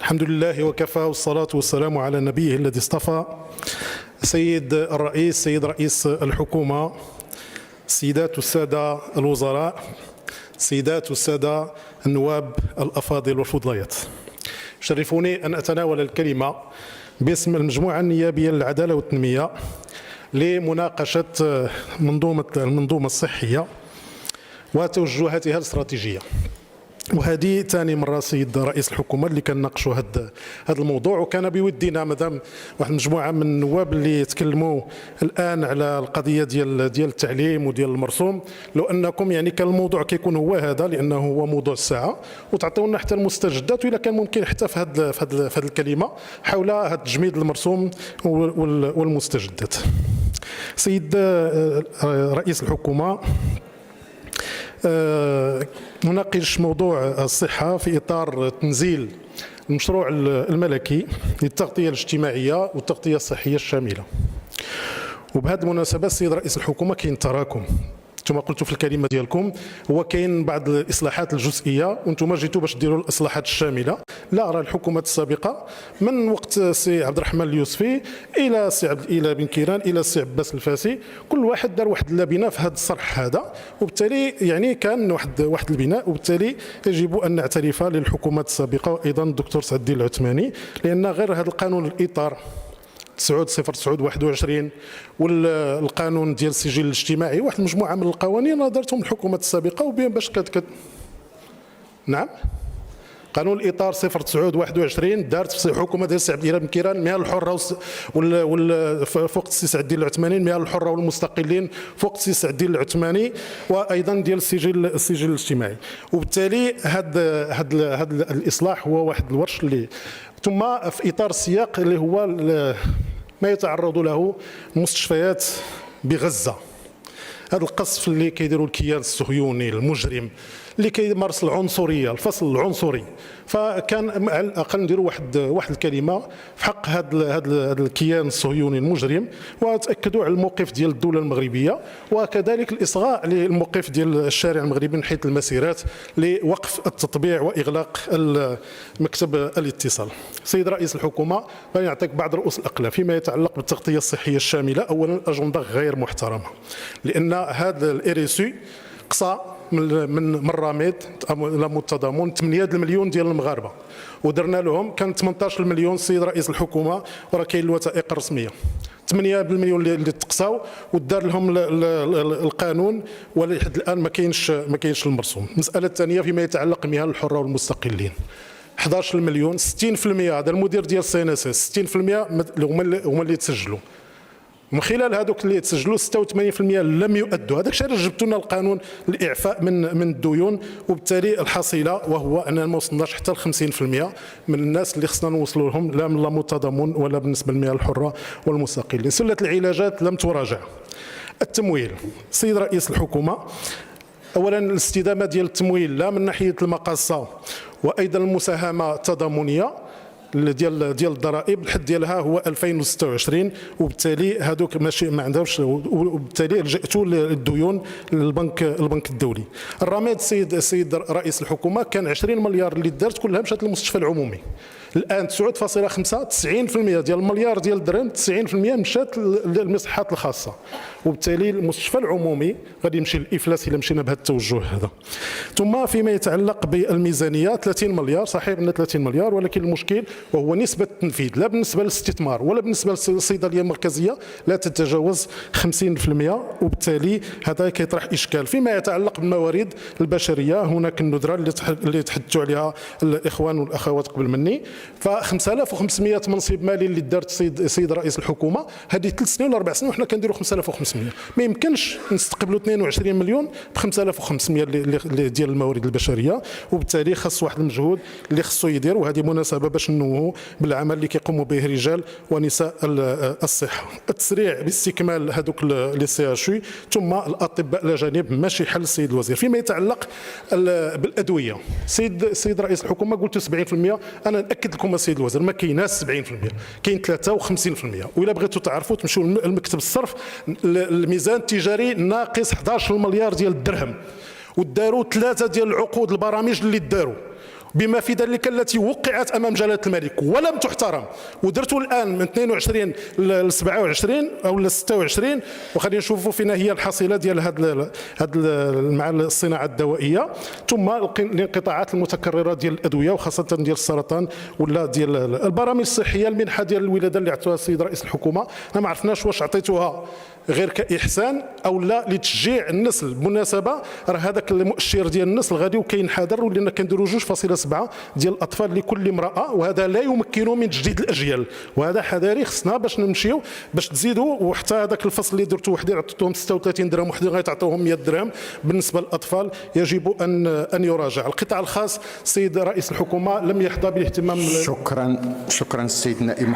الحمد لله وكفى، والصلاة والسلام على نبيه الذي اصطفى. سيد الرئيس، سيد رئيس الحكومة، سيدات والسادة الوزراء، سيدات والسادة النواب الأفاضل والفضليات، شرفوني أن أتناول الكلمة باسم المجموعة النيابية للعدالة والتنمية لمناقشة المنظومة الصحية وتوجهاتها الاستراتيجية. وهذه ثاني مره سيد رئيس الحكومه اللي كنناقشوا هذا الموضوع، وكان بودنا مادام واحد المجموعه من النواب اللي يتكلموا الان على القضيه ديال التعليم وديال المرسوم، لو انكم يعني كان الموضوع كيكون هو هذا، لانه هو موضوع الساعه، وتعطيونا حتى المستجدات، واذا كان ممكن حتى في هذه الكلمه حول هذا تجميد المرسوم والمستجدات. سيد رئيس الحكومه، نناقش موضوع الصحة في إطار تنزيل المشروع الملكي للتغطية الاجتماعية والتغطية الصحية الشاملة. وبهذه المناسبة السيد رئيس الحكومة كاين تراكم، كما قلتوا في الكلمة ديالكم، هو كاين بعض الإصلاحات الجزئية وانتم جيتوا باش ديروا الإصلاحات الشاملة. لا أرى الحكومات السابقة من وقت سي عبد الرحمن اليوسفي إلى سي عبد الإله بن كيران إلى سي عباس الفاسي، كل واحد دار واحد اللبنة في هذا الصرح هذا، وبالتالي يعني كان واحد البناء، وبالتالي يجب أن نعترف للحكومات السابقة وأيضا الدكتور سعد الدين العثماني، لأن غير هذا القانون الإطار 9/09/21 والقانون ديال السجل الاجتماعي، واحد المجموعه من القوانين دارتهم الحكومات السابقه وبين باش نعم، قانون الاطار 0/9/21 دارت في حكومه ديال السي عبد الاله بن كيران، المهن الحره فوق السي سعد الدين العثماني، المهن الحره والمستقلين فوق السي سعد الدين العثماني، وايضا ديال السجل الاجتماعي. وبالتالي هذا الاصلاح هو واحد الورش اللي ثم في اطار السياق اللي هو ما يتعرض له المستشفيات بغزه، هذا القصف اللي كيديروا الكيان الصهيوني المجرم اللي كيمارس العنصريه، الفصل العنصري. فكان على الاقل نديروا واحد الكلمه في حق هذا الكيان الصهيوني المجرم، وتاكدوا على الموقف ديال الدوله المغربيه، وكذلك الاصغاء للموقف ديال الشارع المغربي من حيث المسيرات لوقف التطبيع واغلاق مكتب الاتصال. سيد رئيس الحكومه، يعطيك بعض رؤوس الاقلام فيما يتعلق بالتغطيه الصحيه الشامله. اولا الاجنده غير محترمه، لان هذا الاريسي قصى من راميد لا التضامن 8 المليون ديال المغاربه، ودرنا لهم كان 18 مليون. السيد رئيس الحكومه وراه كاين الوثائق الرسميه، 8 بالمليون اللي تقصاو ودار لهم القانون، ولحد الان ما كاينش المرسوم. المساله الثانيه فيما يتعلق بالمهن الحره والمستقلين، 11 مليون، 60% هذا المدير ديال السي ان اس اس، 60% هما اللي تسجلوا. من خلال هذوك اللي تسجلوا 86% لم يؤدوا. هذاك الشيء جبتوا لنا القانون الاعفاء من الديون، وبالتالي الحصيله وهو اننا ما وصلناش حتى ل 50% من الناس اللي خصنا نوصلوا لهم، لا من التضامن ولا بالنسبه للمهن الحره والمستقلين. سله العلاجات لم تراجع. التمويل، سيد رئيس الحكومه، اولا الاستدامه ديال التمويل لا من ناحيه المقاصه وايضا المساهمه التضامنيه ديال الضرائب، الحد ديالها هو 2026، وبالتالي هذوك ماشي ما عندهمش، وبالتالي لجأتوا للديون للبنك الدولي. الرماد السيد رئيس الحكومه، كان 20 مليار اللي دارت كلها مشات للمستشفى العمومي، الان 9.5 90% ديال المليار ديال الدرهم 90% مشات للمصحات الخاصه، وبالتالي المستشفى العمومي غادي يمشي للافلاس الا مشينا بهذا التوجه هذا. ثم فيما يتعلق بالميزانيه 30 مليار، صحيح ان 30 مليار، ولكن المشكل وهو نسبه التنفيذ، لا بالنسبه للاستثمار ولا بالنسبه للصيدليه المركزيه لا تتجاوز 50%، وبالتالي هذا كيطرح اشكال. فيما يتعلق بالموارد البشريه، هناك الندره اللي تحدثوا عليها الاخوان والاخوات قبل مني، ف 5500 منصب مالي اللي دارت سيد رئيس الحكومه، هذه 3 سنين ولا 4 سنين وحنا كنديروا 5500. ما يمكنش نستقبلوا 22 مليون ب 5500 اللي ديال الموارد البشريه، وبالتالي خاص واحد المجهود اللي خصو يدير، وهذه مناسبه باش نوهوا بالعمل اللي كيقوموا به رجال ونساء الصحه. التسريع باستكمال هذوك لي سي اش يو، ثم الاطباء الاجانب ماشي حل السيد الوزير. فيما يتعلق بالادويه، سيد رئيس الحكومه قلت 70%، انا ناكد لكم السيد الوزير ما كايناش 70%، كاين 53%. والا بغيتوا تعرفوا تمشيوا لمكتب الصرف، الميزان التجاري ناقص 11 مليار ديال الدرهم، وداروا 3 ديال العقود البرامج اللي داروا، بما في ذلك التي وقعت امام جلاله الملك ولم تحترم، ودرتوا الان من 22 ل 27 او ل 26، وخلينا نشوفوا فينا هي الحصيله ديال هاد مع الصناعه الدوائيه، ثم الانقطاعات المتكرره ديال الادويه وخاصه ديال السرطان ولا ديال البرامج الصحيه. المنحه ديال الولاده اللي عطوها السيد رئيس الحكومه انا ما عرفناش واش عطيتوها غير كاحسان او لا لتشجيع النسل. بالمناسبه راه هذاك المؤشر ديال النسل غادي وكينحدر، ولينا كنديروا 2.7 ديال الاطفال لكل امراه، وهذا لا يمكن من تجديد الاجيال، وهذا حذاري خصنا باش نمشيو باش تزيدوا. وحتى هذاك الفصل اللي درتوا وحدين عطيتوهم 36 درهم وحدين غيتعطوهم 100 درهم بالنسبه للاطفال، يجب ان يراجع. القطاع الخاص السيد رئيس الحكومه لم يحظى بالاهتمام. شكرا السيد النائب.